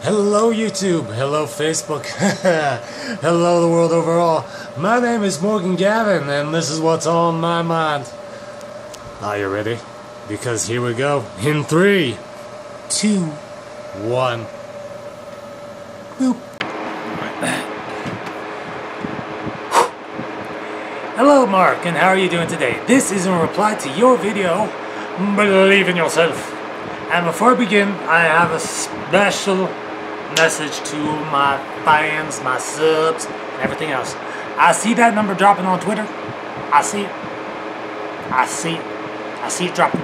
Hello YouTube, hello Facebook, hello the world overall. My name is Morgan Gavin and this is what's on my mind. Are you ready? Because here we go. In 3, 2, 1. Boop. Hello Mark, and how are you doing today? This is in reply to your video, Believe in Yourself. And before I begin, I have a special message to my fans, my subs, and everything else. I see that number dropping on Twitter. I see it. I see it. I see it dropping.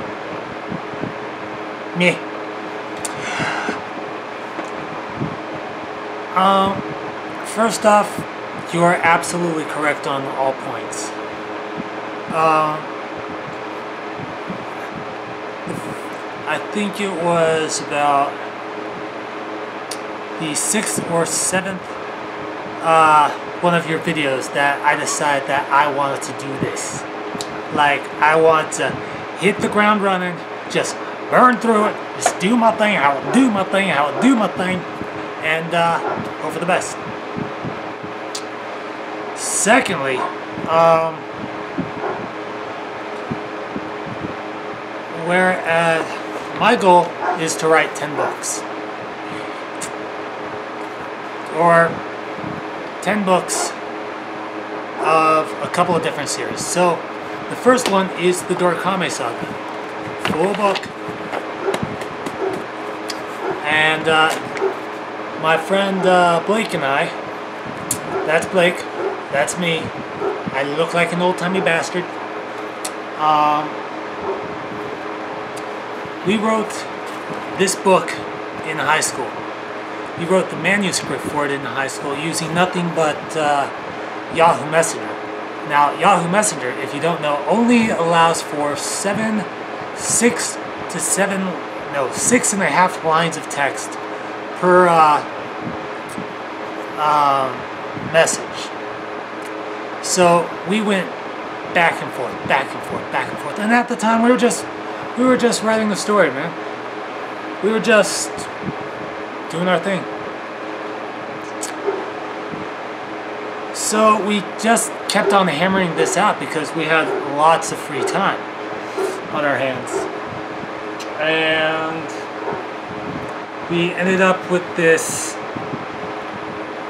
Meh. First off, you are absolutely correct on all points. I think it was about the 6th or 7th one of your videos that I decided that I wanted to do this. Like, I want to hit the ground running, just burn through it, just do my thing, how I do my thing, how I do my thing, and hope for the best. Secondly, whereas my goal is to write 10 books. Or 10 books of a couple of different series. So, the first one is the Dorkame Saga. Full book. And my friend Blake and I, that's Blake, that's me. I look like an old-timey bastard. We wrote this book in high school. We wrote the manuscript for it in high school using nothing but Yahoo Messenger. Now, Yahoo Messenger, if you don't know, only allows for 6.5 lines of text per message. So we went back and forth, back and forth, back and forth. And at the time, we were just writing the story, man. We were just doing our thing. So we just kept on hammering this out because we had lots of free time on our hands. And we ended up with this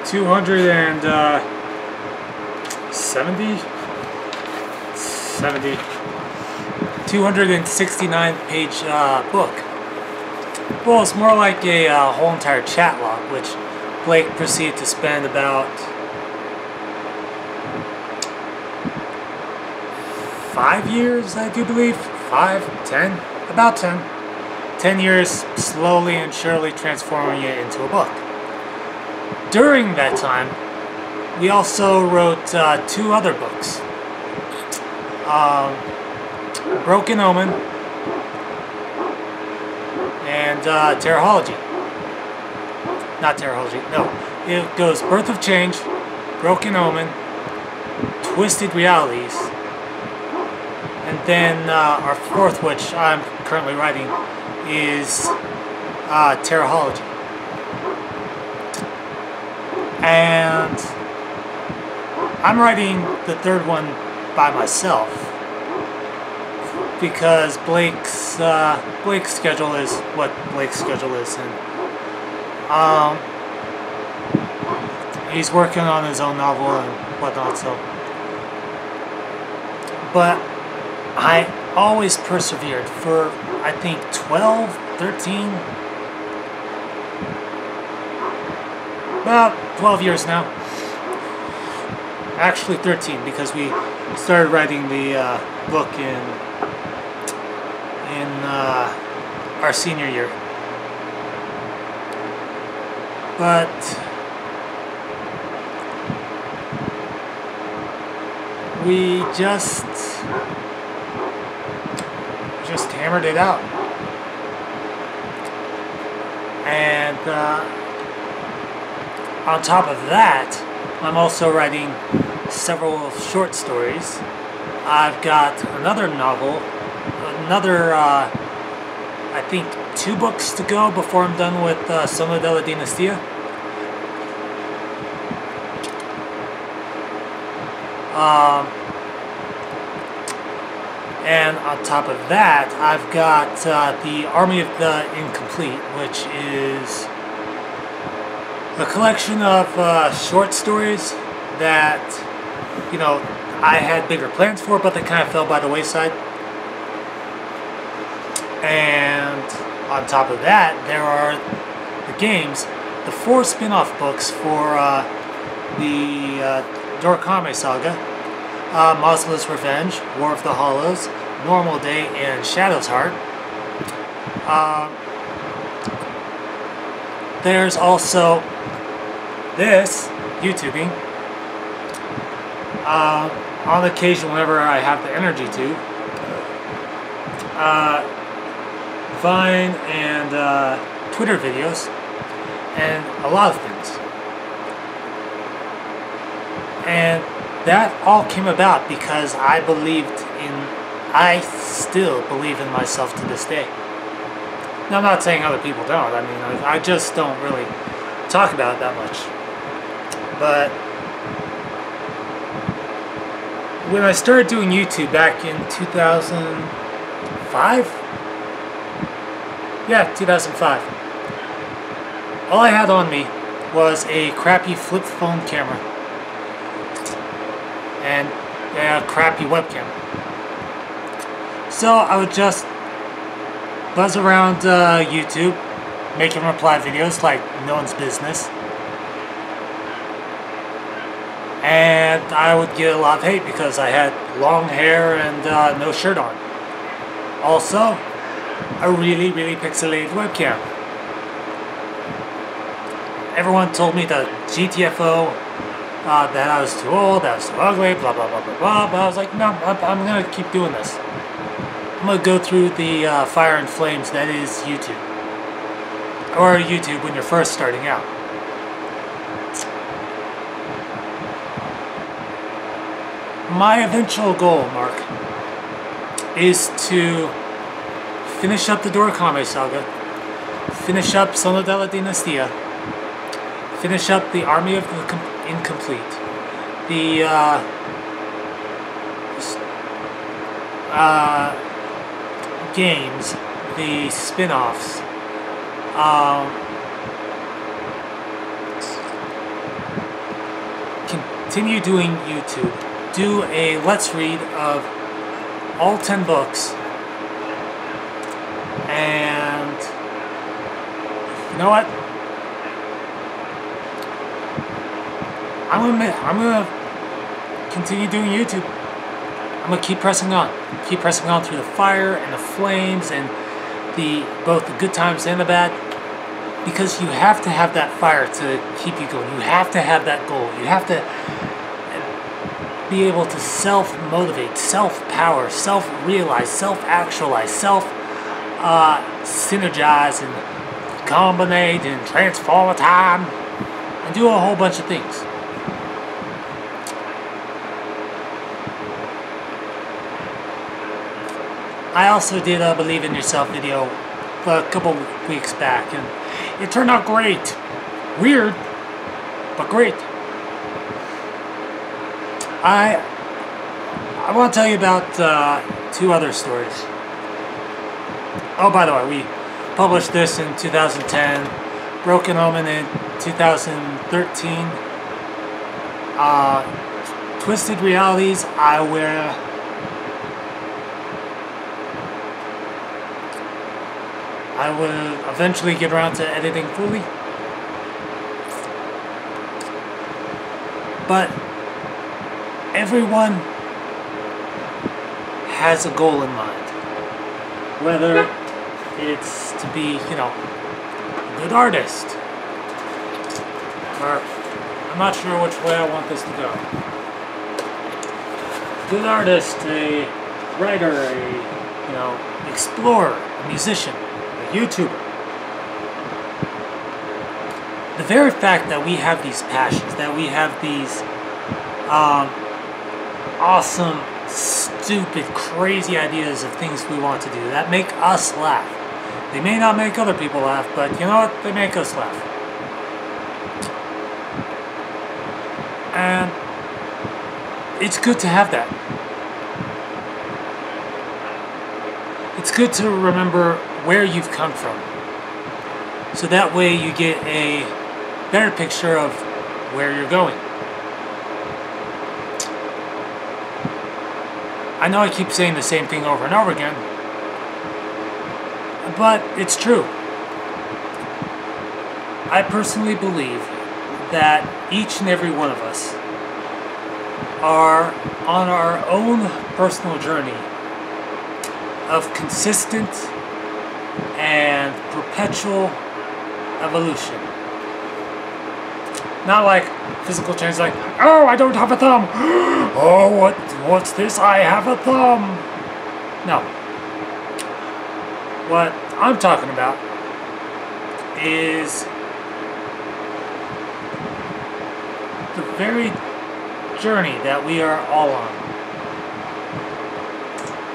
269 page book. Well, it's more like a whole entire chat log, which Blake proceeded to spend about 5 years, I do believe. 5, 10, about 10. 10 years slowly and surely transforming it into a book. During that time, we also wrote 2 other books. Broken Omen and Terrorology. Not Terrorology, no. It goes Birth of Change, Broken Omen, Twisted Realities, and then our 4th, which I'm currently writing, is Terrorology. And I'm writing the 3rd one by myself because Blake's schedule is what Blake's schedule is, and he's working on his own novel and whatnot. So, but I always persevered for, I think, 12, 13, about 12 years now. Actually 13, because we started writing the book in our senior year. But we just hammered it out. And on top of that, I'm also writing several short stories. I've got another novel, I think 2 books to go before I'm done with Sono della Dinastia. And on top of that, I've got the Army of the Incomplete, which is a collection of short stories that, you know, I had bigger plans for, but they kind of fell by the wayside. And on top of that, there are the games, the 4 spin-off books for the Dorkame Saga, Mausolus Revenge, War of the Hollows, Normal Day, and Shadow's Heart. There's also this, YouTubing. On occasion, whenever I have the energy to. Vine and Twitter videos, and a lot of things. And that all came about because I still believe in myself to this day. Now, I'm not saying other people don't. I mean, I just don't really talk about it that much. But when I started doing YouTube back in 2005, yeah, 2005, all I had on me was a crappy flip phone camera and a crappy webcam. So I would just buzz around YouTube, making reply videos like no one's business. And I would get a lot of hate because I had long hair and no shirt on. Also, a really, really pixelated webcam. Everyone told me that GTFO, that I was too old, that I was too ugly, blah, blah, blah, blah, blah. But I was like, no, I'm going to keep doing this. I'm going to go through the fire and flames that is YouTube. Or YouTube when you're first starting out. My eventual goal, Mark, is to finish up the Dorkame Saga, finish up Sono della Dinastia, finish up the Army of the Incomplete, the games, the spin-offs, continue doing YouTube, do a Let's Read of all 10 books, and you know what? I'm gonna continue doing YouTube. I'm gonna keep pressing on through the fire and the flames and both the good times and the bad, because you have to have that fire to keep you going. You have to have that goal. You have to be able to self-motivate, self-power, self-realize, self-actualize, synergize and combinate and transform time and do a whole bunch of things. I also did a Believe in Yourself video a couple weeks back, and it turned out great. Weird, but great. I want to tell you about 2 other stories. Oh, by the way, we published this in 2010, Broken Omen in 2013, Twisted Realities, I will eventually get around to editing fully. But everyone has a goal in mind. Whether it's to be, you know, a good artist, or I'm not sure which way I want this to go. Good artist, a writer, a, you know, explorer, a musician, a YouTuber. the very fact that we have these passions, that we have these awesome, stupid, crazy ideas of things we want to do that make us laugh. They may not make other people laugh, but you know what? They make us laugh. And it's good to have that. It's good to remember where you've come from. So that way you get a better picture of where you're going. I know I keep saying the same thing over and over again, but it's true. I personally believe that each and every one of us are on our own personal journey of consistent and perpetual evolution. Not like physical change, like, oh, I don't have a thumb. Oh, what's this? I have a thumb. No. What I'm talking about is the very journey that we are all on.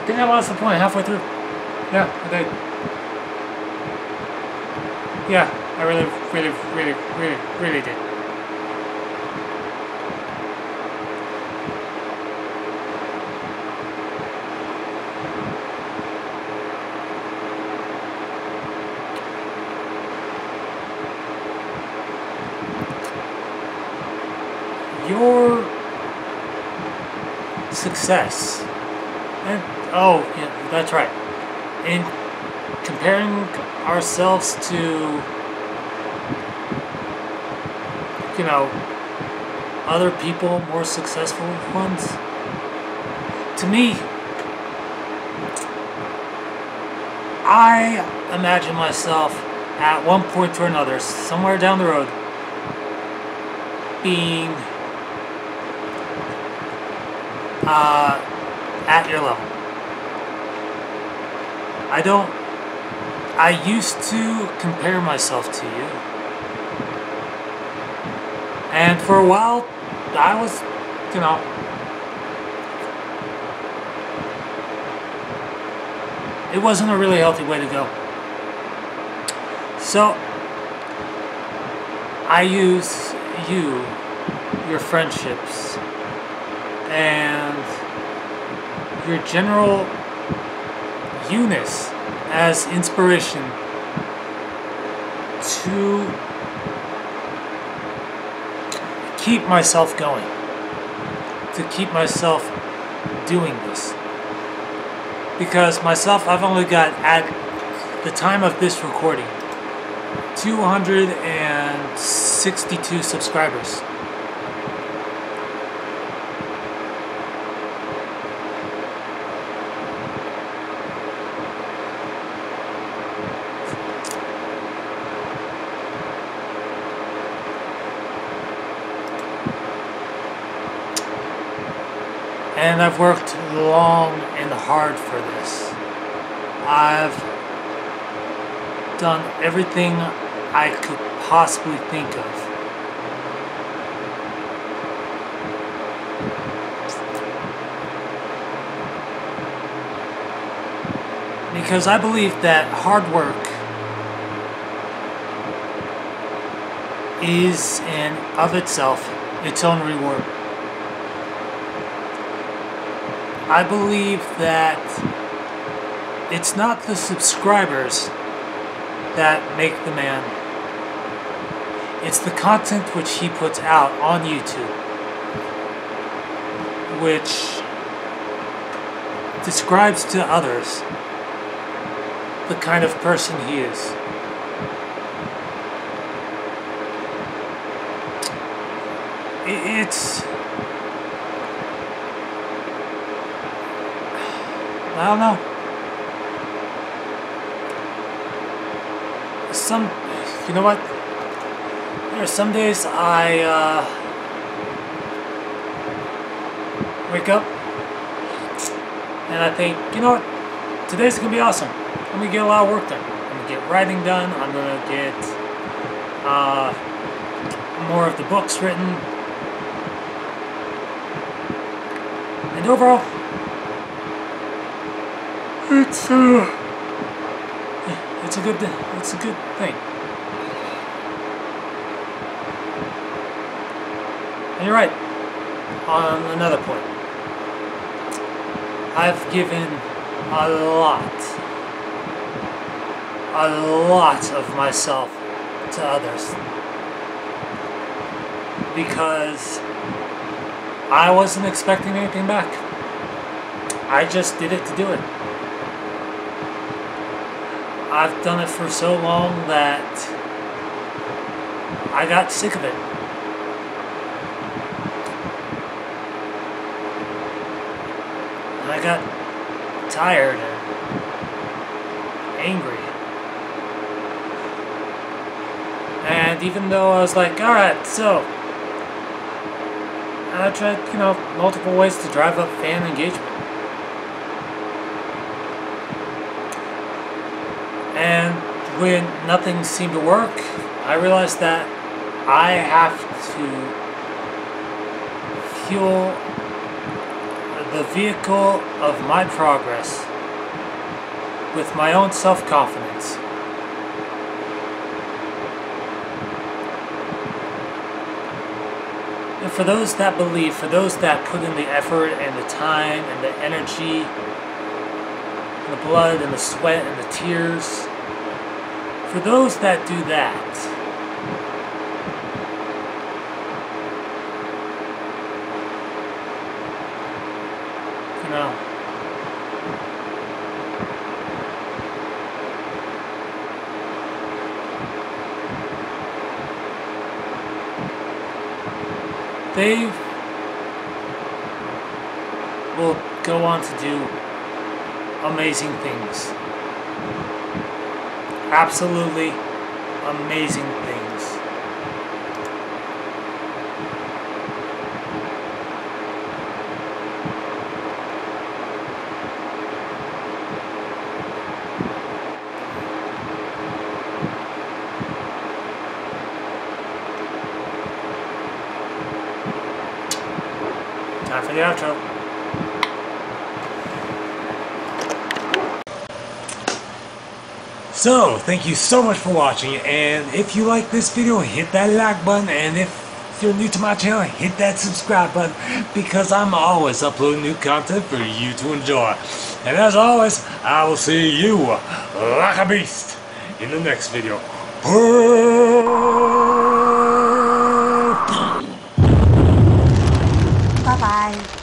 I think I lost the point halfway through. Yeah, I did. Yeah, I really did. Your success, and oh yeah, that's right, in comparing ourselves to, you know, other people, more successful ones, to me, I imagine myself at one point or another, somewhere down the road, being at your level. I used to compare myself to you, and for a while I was, you know, it wasn't a really healthy way to go. So I use you, your friendships, and your general you-ness as inspiration to keep myself going, to keep myself doing this. Because myself, I've only got, at the time of this recording, 262 subscribers. And I've worked long and hard for this. I've done everything I could possibly think of. Because I believe that hard work is in of itself its own reward. I believe that it's not the subscribers that make the man. It's the content which he puts out on YouTube, which describes to others the kind of person he is. It's... I don't know. You know what? There are some days I wake up and I think, you know what? Today's gonna be awesome. I'm gonna get a lot of work done. I'm gonna get writing done. I'm gonna get more of the books written. And overall, it's a good thing. And you're right on another point. I've given a lot of myself to others because I wasn't expecting anything back. I just did it to do it. I've done it for so long that I got sick of it. I got tired and angry. And even though I was like, alright, so I tried, multiple ways to drive up fan engagement. And when nothing seemed to work, I realized that I have to fuel the vehicle of my progress with my own self-confidence. And for those that believe, for those that put in the effort and the time and the energy and the blood and the sweat and the tears, for those that do that, they will go on to do amazing things. Absolutely amazing things. Time for the outro. So, thank you so much for watching, and if you like this video, hit that like button, and if you're new to my channel, hit that subscribe button, because I'm always uploading new content for you to enjoy. And as always, I will see you like a beast in the next video. Bye-bye.